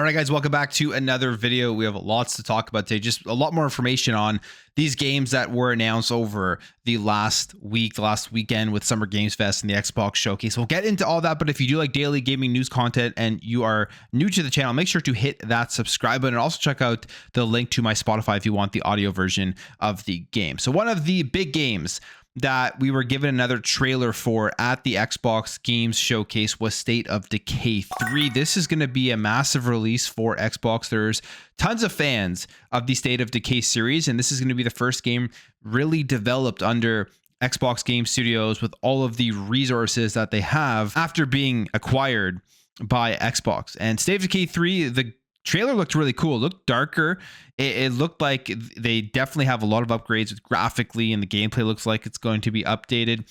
All right, guys, welcome back to another video. We have lots to talk about today. Just a lot more information on these games that were announced over the last weekend with Summer Games Fest and the Xbox Showcase. We'll get into all that, but if you do like daily gaming news content and you are new to the channel, make sure to hit that subscribe button and also check out the link to my Spotify if you want the audio version of the game. So one of the big games that we were given another trailer for at the Xbox Games Showcase was State of Decay 3. This is going to be a massive release for Xbox. There's tons of fans of the State of Decay series, and this is going to be the first game really developed under Xbox Game Studios with all of the resources that they have after being acquired by Xbox. And State of Decay 3, the trailer looked really cool. It looked darker. It looked like they definitely have a lot of upgrades graphically, and the gameplay looks like it's going to be updated.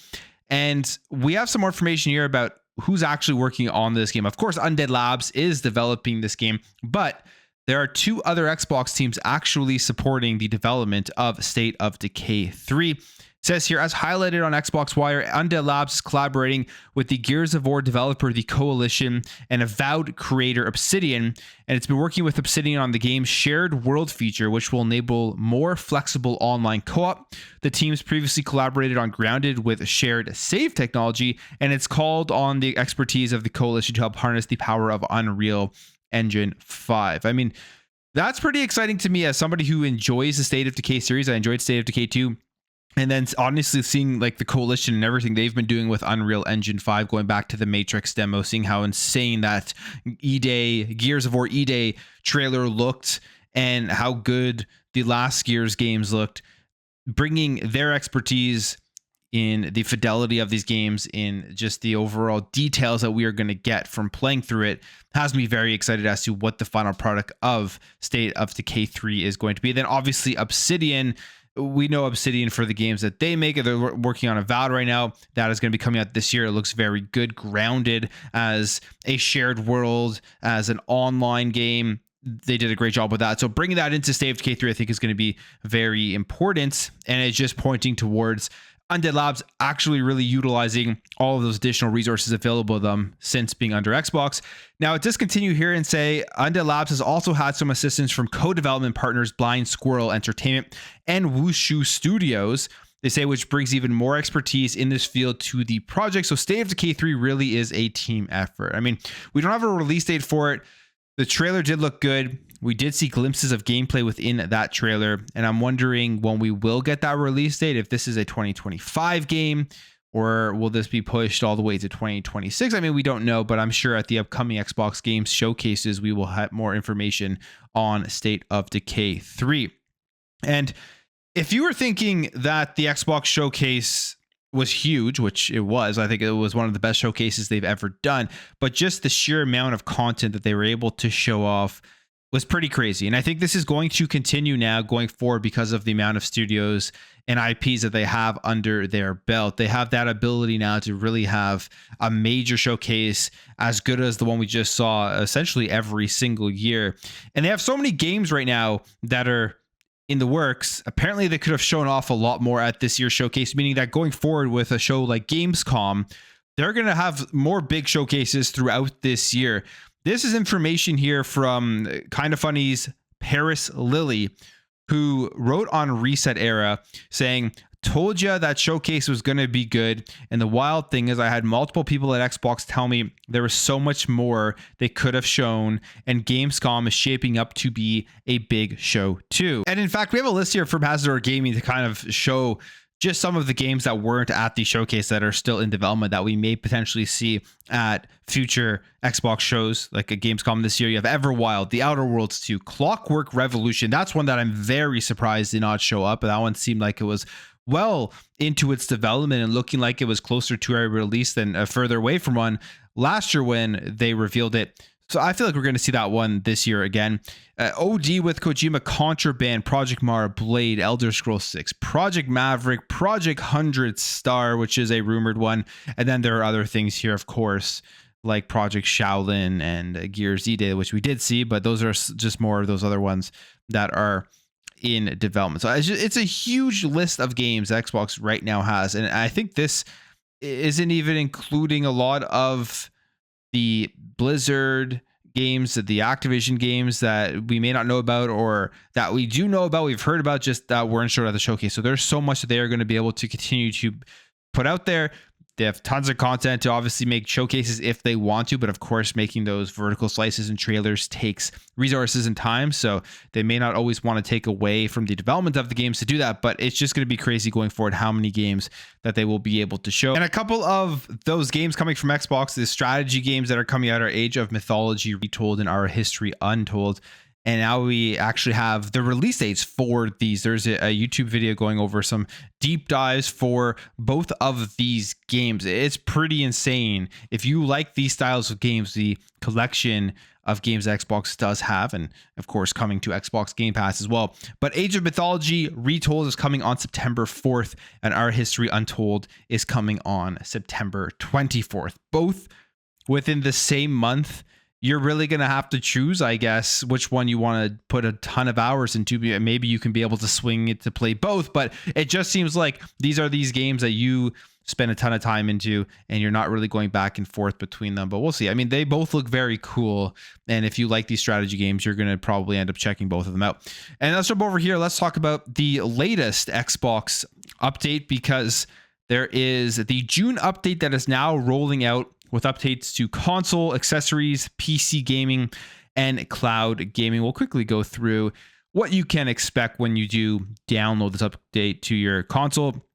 And we have some more information here about who's actually working on this game. Of course, Undead Labs is developing this game, but there are two other Xbox teams actually supporting the development of State of Decay 3. It says here, as highlighted on Xbox Wire, Undead Labs is collaborating with the Gears of War developer, The Coalition, and avowed creator Obsidian, and it's been working with Obsidian on the game's shared world feature, which will enable more flexible online co-op. The teams previously collaborated on Grounded with shared save technology, and it's called on the expertise of The Coalition to help harness the power of Unreal Engine 5. I mean, that's pretty exciting to me as somebody who enjoys the State of Decay series. I enjoyed State of Decay 2. And then honestly seeing like the Coalition and everything they've been doing with Unreal Engine 5, going back to the Matrix demo, seeing how insane that Gears of War E-Day trailer looked and how good the last Gears games looked, bringing their expertise in the fidelity of these games, in just the overall details that we are going to get from playing through it, has me very excited as to what the final product of State of Decay 3 is going to be. Then obviously Obsidian, we know Obsidian for the games that they make. They're working on Avowed right now. That is going to be coming out this year. It looks very good, grounded as a shared world, as an online game. They did a great job with that. So bringing that into State of Decay 3, I think, is going to be very important. And it's just pointing towards Undead Labs actually really utilizing all of those additional resources available to them since being under Xbox. Now, it does continue here and say Undead Labs has also had some assistance from co-development partners Blind Squirrel Entertainment and Wushu Studios, they say, which brings even more expertise in this field to the project. So State of Decay 3 really is a team effort. I mean, we don't have a release date for it. The trailer did look good. We did see glimpses of gameplay within that trailer, and I'm wondering when we will get that release date, if this is a 2025 game, or will this be pushed all the way to 2026? I mean, we don't know, but I'm sure at the upcoming Xbox Games Showcases, we will have more information on State of Decay 3. And if you were thinking that the Xbox Showcase was huge, which it was, I think it was one of the best showcases they've ever done, but just the sheer amount of content that they were able to show off was pretty crazy. And I think this is going to continue now going forward because of the amount of studios and IPs that they have under their belt. They have that ability now to really have a major showcase as good as the one we just saw essentially every single year. And they have so many games right now that are in the works. Apparently they could have shown off a lot more at this year's showcase, meaning that going forward with a show like Gamescom, they're going to have more big showcases throughout this year. This is information here from Kinda Funny's Paris Lily, who wrote on Reset Era saying, "Told ya that showcase was going to be good. And the wild thing is I had multiple people at Xbox tell me there was so much more they could have shown, and Gamescom is shaping up to be a big show too." And in fact, we have a list here from Hasbro Gaming to kind of show just some of the games that weren't at the showcase that are still in development that we may potentially see at future Xbox shows, like a Gamescom this year. You have Everwild, The Outer Worlds 2, Clockwork Revolution. That's one that I'm very surprised did not show up. That one seemed like it was well into its development and looking like it was closer to a release than further away from one last year when they revealed it. So I feel like we're going to see that one this year again. OD with Kojima, Contraband, Project Mara, Blade, Elder Scrolls 6, Project Maverick, Project 100 Star, which is a rumored one. And then there are other things here, of course, like Project Shaolin and Gears E-Day, which we did see, but those are just more of those other ones that are in development. So it's a huge list of games that Xbox right now has. And I think this isn't even including a lot of the Blizzard games, the Activision games that we may not know about, or that we do know about, we've heard about, just that weren't showed at the showcase. So there's so much that they are going to be able to continue to put out there. They have tons of content to obviously make showcases if they want to, but of course, making those vertical slices and trailers takes resources and time. So they may not always want to take away from the development of the games to do that, but it's just going to be crazy going forward how many games that they will be able to show. And a couple of those games coming from Xbox, the strategy games that are coming out are Age of Mythology, Retold, and Our History Untold. And now we actually have the release dates for these. There's a YouTube video going over some deep dives for both of these games. It's pretty insane. If you like these styles of games, the collection of games that Xbox does have, and of course coming to Xbox Game Pass as well. But Age of Mythology Retold is coming on September 4th, and Our History Untold is coming on September 24th. Both within the same month. You're really going to have to choose, I guess, which one you want to put a ton of hours into. Maybe you can be able to swing it to play both, but it just seems like these are these games that you spend a ton of time into and you're not really going back and forth between them, but we'll see. I mean, they both look very cool. And if you like these strategy games, you're going to probably end up checking both of them out. And let's jump over here. Let's talk about the latest Xbox update, because there is the June update that is now rolling out with updates to console, accessories, PC gaming, and cloud gaming. We'll quickly go through what you can expect when you do download this update to your console.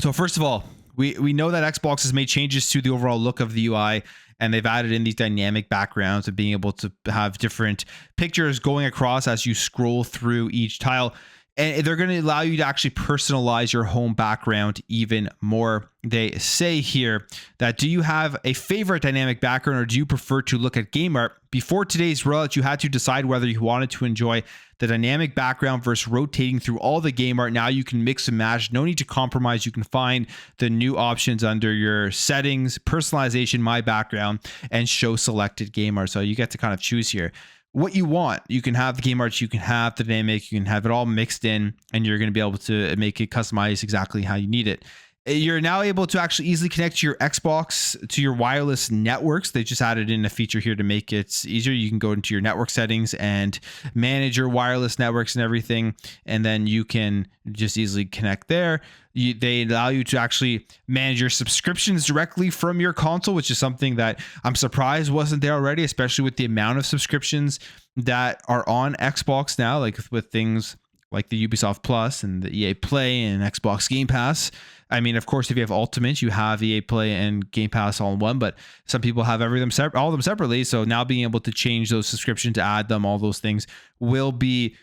So first of all, we know that Xbox has made changes to the overall look of the UI, and they've added in these dynamic backgrounds of being able to have different pictures going across as you scroll through each tile. And they're going to allow you to actually personalize your home background even more. They say here that, do you have a favorite dynamic background, or do you prefer to look at game art? Before today's rollout, you had to decide whether you wanted to enjoy the dynamic background versus rotating through all the game art. Now you can mix and match. No need to compromise. You can find the new options under your settings, personalization, my background, and show selected game art. So you get to kind of choose here what you want. You can have the game art, you can have the dynamic, you can have it all mixed in, and you're going to be able to make it customized exactly how you need it. You're now able to actually easily connect your Xbox to your wireless networks. They just added in a feature here to make it easier. You can go into your network settings and manage your wireless networks and everything, and then you can just easily connect there. They allow you to actually manage your subscriptions directly from your console, which is something that I'm surprised wasn't there already, especially with the amount of subscriptions that are on Xbox now, like with things like the Ubisoft Plus and the EA Play and Xbox Game Pass. I mean, of course, if you have Ultimate, you have EA Play and Game Pass all in one, but some people have all of them separately. So now being able to change those subscriptions, to add them, all those things will be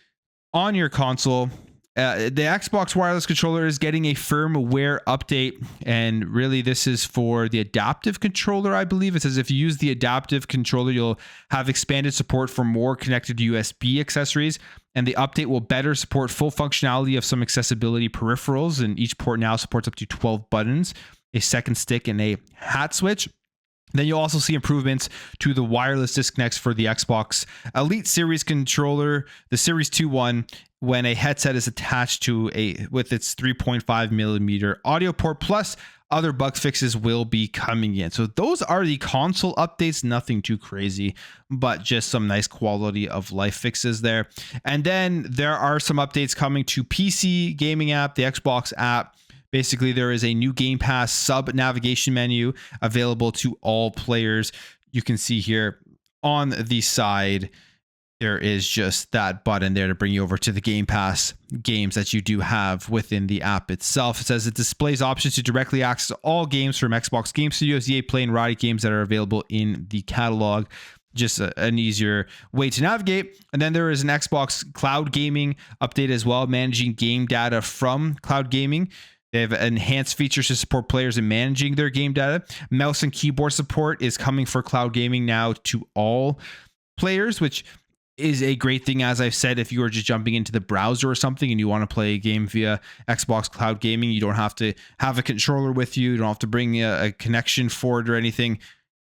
on your console. The Xbox wireless controller is getting a firmware update, and really this is for the adaptive controller, I believe. It says if you use the adaptive controller, you'll have expanded support for more connected USB accessories, and the update will better support full functionality of some accessibility peripherals, and each port now supports up to 12 buttons, a second stick, and a hat switch. Then you'll also see improvements to the wireless disconnects for the Xbox Elite Series controller, the Series 2 one, when a headset is attached to with its 3.5 millimeter audio port, plus other bug fixes will be coming in. So those are the console updates, nothing too crazy, but just some nice quality of life fixes there. And then there are some updates coming to PC gaming app, the Xbox app. Basically, there is a new Game Pass sub navigation menu available to all players. You can see here on the side, there is just that button there to bring you over to the Game Pass games that you do have within the app itself. It says it displays options to directly access all games from Xbox Game Studios, EA Play, and Riot games that are available in the catalog. Just an easier way to navigate. And then there is an Xbox Cloud Gaming update as well, managing game data from cloud gaming. They have enhanced features to support players in managing their game data. Mouse and keyboard support is coming for cloud gaming now to all players, which is a great thing. As I've said, if you are just jumping into the browser or something and you want to play a game via Xbox Cloud Gaming, you don't have to have a controller with you. You don't have to bring a connection for it or anything.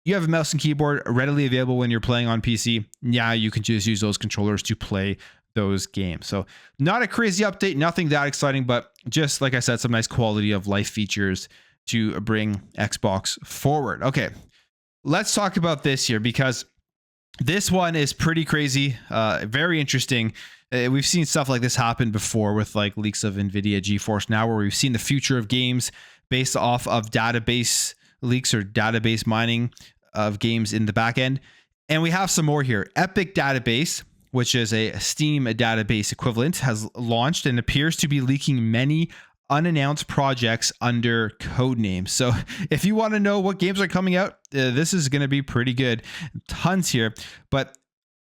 You have a mouse and keyboard readily available when you're playing on PC. Yeah, you can just use those controllers to play those games. So not a crazy update, nothing that exciting, but just like I said, some nice quality of life features to bring Xbox forward. Okay, let's talk about this here, because This one is pretty crazy, very interesting. We've seen stuff like this happen before with like leaks of NVIDIA GeForce Now, where we've seen the future of games based off of database leaks or database mining of games in the back end. And we have some more here. Epic Database, which is a Steam database equivalent, has launched and appears to be leaking many unannounced projects under code names. So if you want to know what games are coming out, this is going to be pretty good. Tons here, but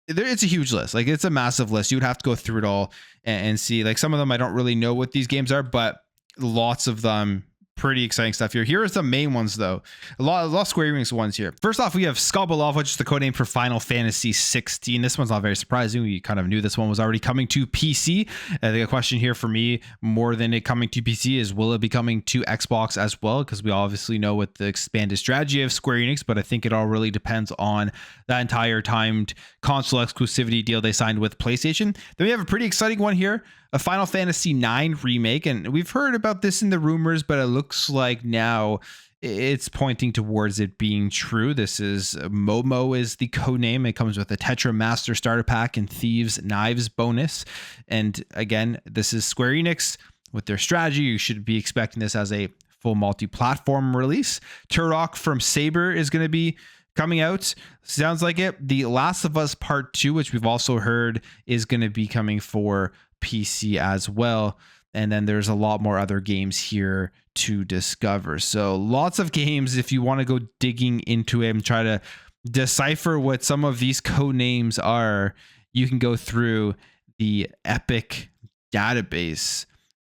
it's a huge list. Like, it's a massive list. You would have to go through it all and see. Like, some of them I don't really know what these games are, but lots of them. Pretty exciting stuff here. Here are the main ones, though. A lot of Square Enix ones here. First off, we have Skobalov, which is the codename for Final Fantasy 16. This one's not very surprising. We kind of knew this one was already coming to PC. I think a question here for me, more than it coming to PC, is will it be coming to Xbox as well? Because we obviously know what the expanded strategy of Square Enix, but I think it all really depends on that entire timed console exclusivity deal they signed with PlayStation. Then we have a pretty exciting one here, a Final Fantasy 9 remake, and we've heard about this in the rumors, but it looks like now it's pointing towards it being true. This is Momo is the codename. It comes with a Tetra Master starter pack and Thieves Knives bonus. And again, this is Square Enix with their strategy. You should be expecting this as a full multi-platform release. Turok from Saber is going to be coming out. Sounds like it. The Last of Us Part 2, which we've also heard is going to be coming for PC as well. And then there's a lot more other games here to discover. So lots of games. If you want to go digging into it and try to decipher what some of these code names are, you can go through the Epic database,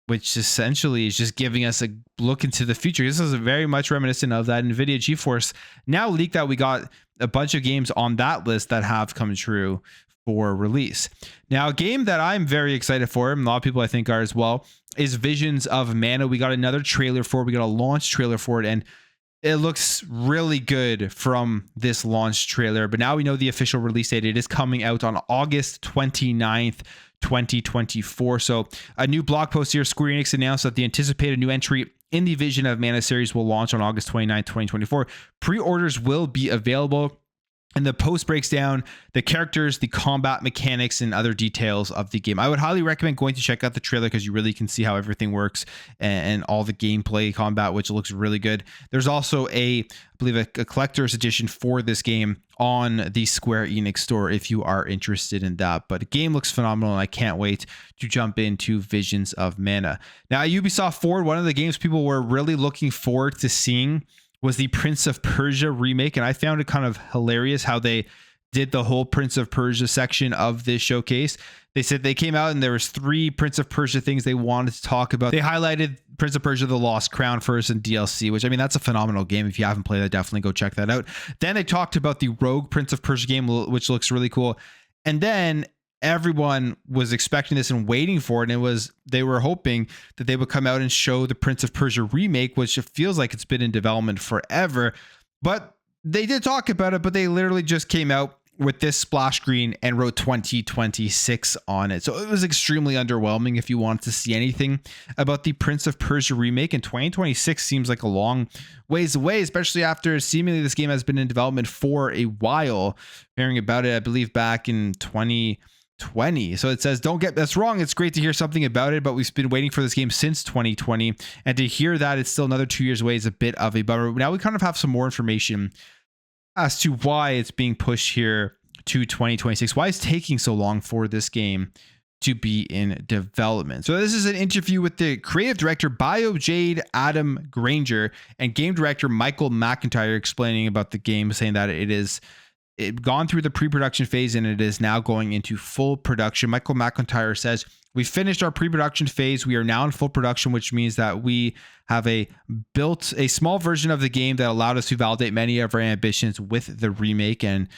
which essentially is just giving us a look into the future. This is very much reminiscent of that NVIDIA GeForce Now leak that we got a bunch of games on that list that have come true for release. Now, a game that I'm very excited for, and a lot of people I think are as well, is Visions of Mana. We got another trailer for it. We got a launch trailer for it, and it looks really good from this launch trailer. But now we know the official release date. It is coming out on August 29th, 2024. So a new blog post here, Square Enix announced that the anticipated new entry in the Vision of Mana series will launch on August 29th, 2024. Pre-orders will be available. And the post breaks down the characters, the combat mechanics, and other details of the game. I would highly recommend going to check out the trailer because you really can see how everything works and all the gameplay combat, which looks really good. There's also I believe a collector's edition for this game on the Square Enix store if you are interested in that. But the game looks phenomenal, and I can't wait to jump into Visions of Mana. Now, at Ubisoft Forward, one of the games people were really looking forward to seeing was the Prince of Persia remake, and I found it kind of hilarious how they did the whole Prince of Persia section of this showcase. They said they came out and there was 3 Prince of Persia things they wanted to talk about. They highlighted Prince of Persia: The Lost Crown first and DLC, which, I mean, that's a phenomenal game. If you haven't played it, definitely go check that out. Then they talked about the Rogue Prince of Persia game, which looks really cool. And then everyone was expecting this and waiting for it, and they were hoping that they would come out and show the Prince of Persia remake, which it feels like it's been in development forever. But they did talk about it, but they literally just came out with this splash screen and wrote 2026 on it. So it was extremely underwhelming if you wanted to see anything about the Prince of Persia remake. And 2026 seems like a long ways away, especially after seemingly this game has been in development for a while. Hearing about it, I believe back in 2020. So it says, don't get that's wrong. It's great to hear something about it, but we've been waiting for this game since 2020. And to hear that it's still another 2 years away is a bit of a bummer. Now we kind of have some more information as to why it's being pushed here to 2026. Why it's taking so long for this game to be in development. So this is an interview with the creative director BioJade Adam Granger and game director Michael McIntyre explaining about the game, saying that it gone through the pre-production phase and it is now going into full production. Michael McIntyre says, we finished our pre-production phase. We are now in full production, which means that we have built a small version of the game that allowed us to validate many of our ambitions with the remake. And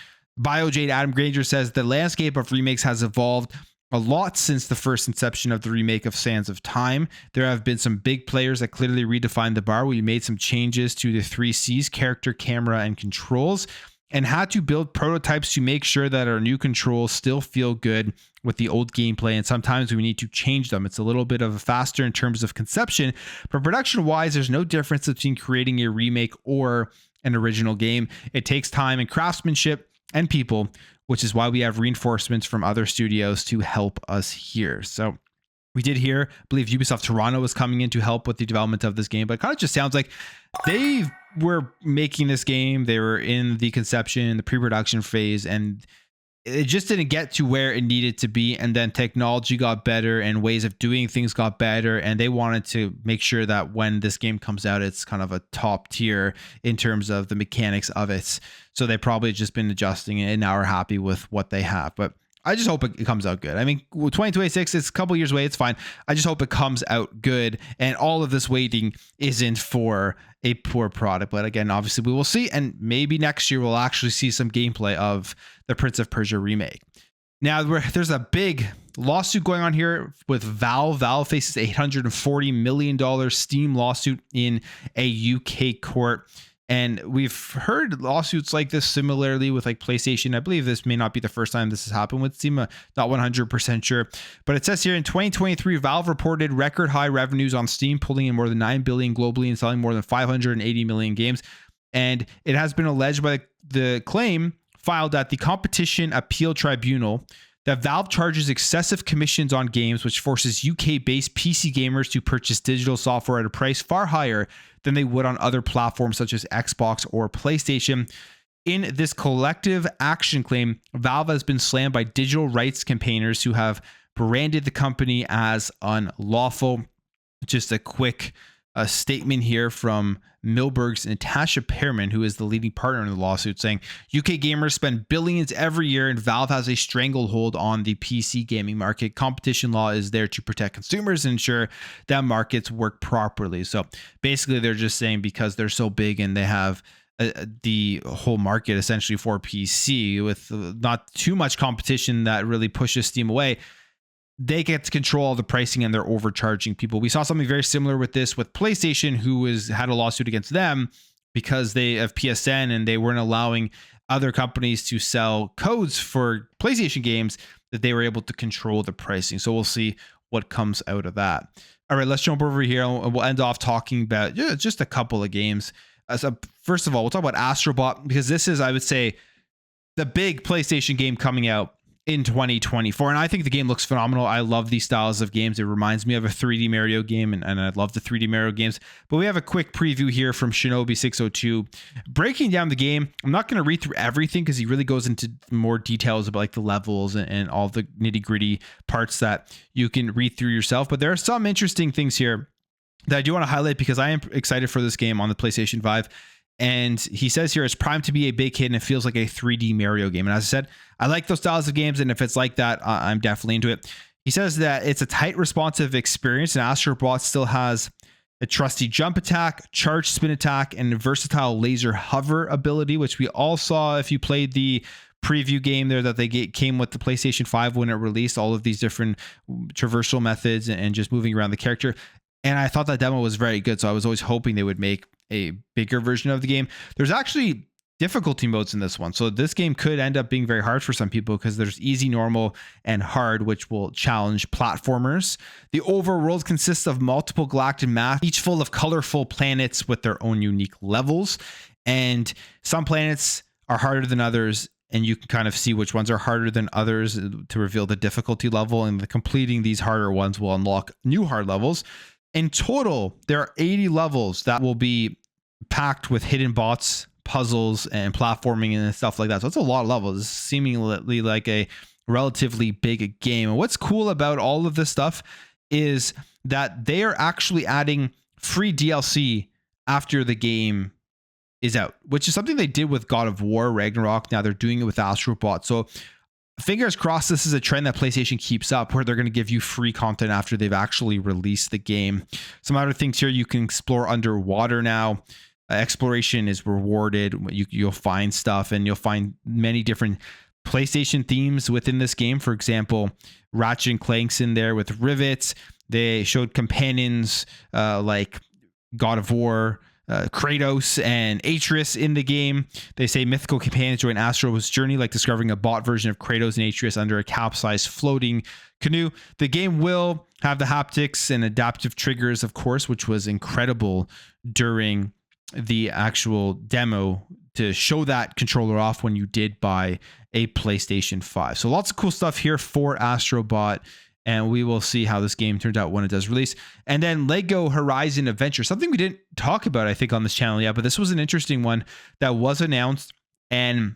BioJade Adam Granger says the landscape of remakes has evolved a lot since the first inception of the remake of Sands of Time. There have been some big players that clearly redefined the bar. We made some changes to the 3 C's, character, camera, and controls, and had to build prototypes to make sure that our new controls still feel good with the old gameplay. And sometimes we need to change them. It's a little bit of a faster in terms of conception, but production wise, there's no difference between creating a remake or an original game. It takes time and craftsmanship and people. which is why we have reinforcements from other studios to help us here. So we did hear, I believe Ubisoft Toronto was coming in to help with the development of this game, but it kind of just sounds like they were making this game. They were in the conception, the pre-production phase, and it just didn't get to where it needed to be. And then technology got better and ways of doing things got better. And they wanted to make sure that when this game comes out, it's kind of a top tier in terms of the mechanics of it. So they probably just been adjusting it and now are happy with what they have. But I just hope it comes out good. I mean, 2026, it's a couple years away. It's fine. I just hope it comes out good. And all of this waiting isn't for a poor product. But again, obviously we will see. And maybe next year we'll actually see some gameplay of the Prince of Persia remake. Now, there's a big lawsuit going on here with Valve. Valve faces $840 million Steam lawsuit in a UK court. And we've heard lawsuits like this similarly with like PlayStation. I believe this may not be the first time this has happened with Steam. Not 100% sure. But it says here in 2023, Valve reported record high revenues on Steam, pulling in more than $9 billion globally and selling more than 580 million games. And it has been alleged by the claim filed at the Competition Appeal Tribunal that Valve charges excessive commissions on games, which forces UK-based PC gamers to purchase digital software at a price far higher than they would on other platforms such as Xbox or PlayStation. In this collective action claim, Valve has been slammed by digital rights campaigners who have branded the company as unlawful. Just a quick statement here from Milberg's Natasha Pearman, who is the leading partner in the lawsuit, saying UK gamers spend billions every year and Valve has a stranglehold on the PC gaming market. Competition law is there to protect consumers and ensure that markets work properly. So basically they're just saying because they're so big and they have the whole market essentially for PC with not too much competition that really pushes Steam away, they get to control all the pricing and they're overcharging people. We saw something very similar with this with PlayStation, who had a lawsuit against them because they have PSN and they weren't allowing other companies to sell codes for PlayStation games, that they were able to control the pricing. So we'll see what comes out of that. All right, let's jump over here and we'll end off talking about just a couple of games. So first of all, we'll talk about Astro Bot, because this is, I would say, the big PlayStation game coming out in 2024. And I think the game looks phenomenal. I love these styles of games. It reminds me of a 3D Mario game, and I love the 3D Mario games. But we have a quick preview here from Shinobi602 breaking down the game. I'm not going to read through everything because he really goes into more details about like the levels and all the nitty gritty parts that you can read through yourself. But there are some interesting things here that I do want to highlight because I am excited for this game on the PlayStation 5. And he says here, it's primed to be a big hit and it feels like a 3D Mario game. And as I said, I like those styles of games. And if it's like that, I'm definitely into it. He says that it's a tight, responsive experience. And Astro Bot still has a trusty jump attack, charge spin attack, and a versatile laser hover ability, which we all saw if you played the preview game there that they came with the PlayStation 5 when it released, all of these different traversal methods and just moving around the character. And I thought that demo was very good. So I was always hoping they would make a bigger version of the game. There's actually difficulty modes in this one. So this game could end up being very hard for some people because there's easy, normal, and hard, which will challenge platformers. The overworld consists of multiple galactic maps, each full of colorful planets with their own unique levels. And some planets are harder than others, and you can kind of see which ones are harder than others to reveal the difficulty level. And completing these harder ones will unlock new hard levels. In total, there are 80 levels that will be packed with hidden bots, puzzles, and platforming and stuff like that. So it's a lot of levels. It's seemingly like a relatively big game. And what's cool about all of this stuff is that they are actually adding free DLC after the game is out, which is something they did with God of War Ragnarok. Now they're doing it with Astro Bot. So fingers crossed this is a trend that PlayStation keeps up, where they're going to give you free content after they've actually released the game. Some other things here, you can explore underwater now. Exploration is rewarded. You'll find stuff, and you'll find many different PlayStation themes within this game. For example, Ratchet and Clank's in there with rivets. They showed companions like God of War, Kratos and Atreus in the game. They say mythical companions join Astro's journey, like discovering a bot version of Kratos and Atreus under a capsized floating canoe. The game will have the haptics and adaptive triggers, of course, which was incredible during the actual demo to show that controller off when you did buy a PlayStation 5. So lots of cool stuff here for Astro Bot, and we will see how this game turns out when it does release. And then Lego Horizon Adventure, something we didn't talk about, I think, on this channel yet, but this was an interesting one that was announced, and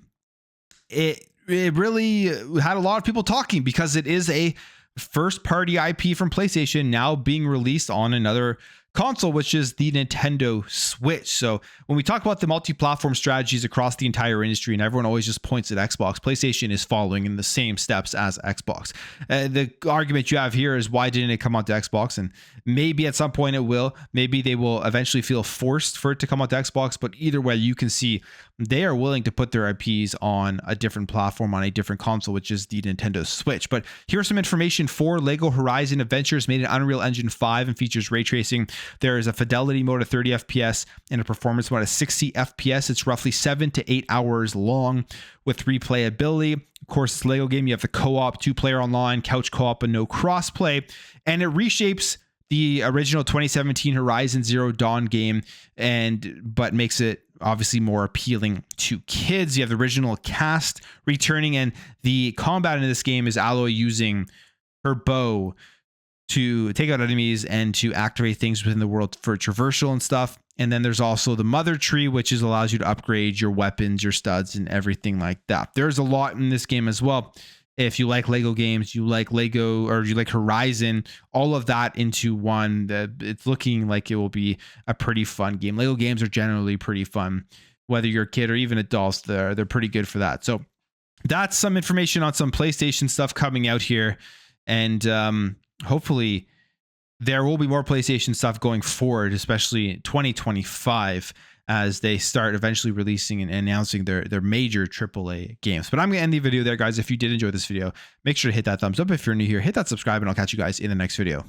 it really had a lot of people talking because it is a first-party IP from PlayStation now being released on another console, which is the Nintendo Switch. So when we talk about the multi-platform strategies across the entire industry, and everyone always just points at Xbox, PlayStation is following in the same steps as Xbox. The argument you have here is, why didn't it come onto Xbox? And maybe at some point it will. Maybe they will eventually feel forced for it to come onto Xbox, but either way, you can see they are willing to put their IPs on a different platform, on a different console, which is the Nintendo Switch. But here's some information for Lego Horizon Adventures, made in Unreal Engine 5 and features ray tracing. There is a fidelity mode of 30 FPS and a performance mode of 60 FPS. It's roughly 7 to 8 hours long with replayability. Of course, it's a Lego game. You have the co-op, 2-player online, couch co-op, and no crossplay. And it reshapes the original 2017 Horizon Zero Dawn game, but makes it obviously more appealing to kids. You have the original cast returning, and the combat in this game is Aloy using her bow to take out enemies and to activate things within the world for traversal and stuff. And then there's also the mother tree, which allows you to upgrade your weapons, your studs, and everything like that. There's a lot in this game as well. If you like Lego games, you like Lego, or you like Horizon, all of that into one, it's looking like it will be a pretty fun game. Lego games are generally pretty fun, whether you're a kid or even adults. They're pretty good for that. So that's some information on some PlayStation stuff coming out here, and hopefully there will be more PlayStation stuff going forward, especially 2025, as they start eventually releasing and announcing their major AAA games. But I'm going to end the video there, guys. If you did enjoy this video, make sure to hit that thumbs up. If you're new here, hit that subscribe, and I'll catch you guys in the next video.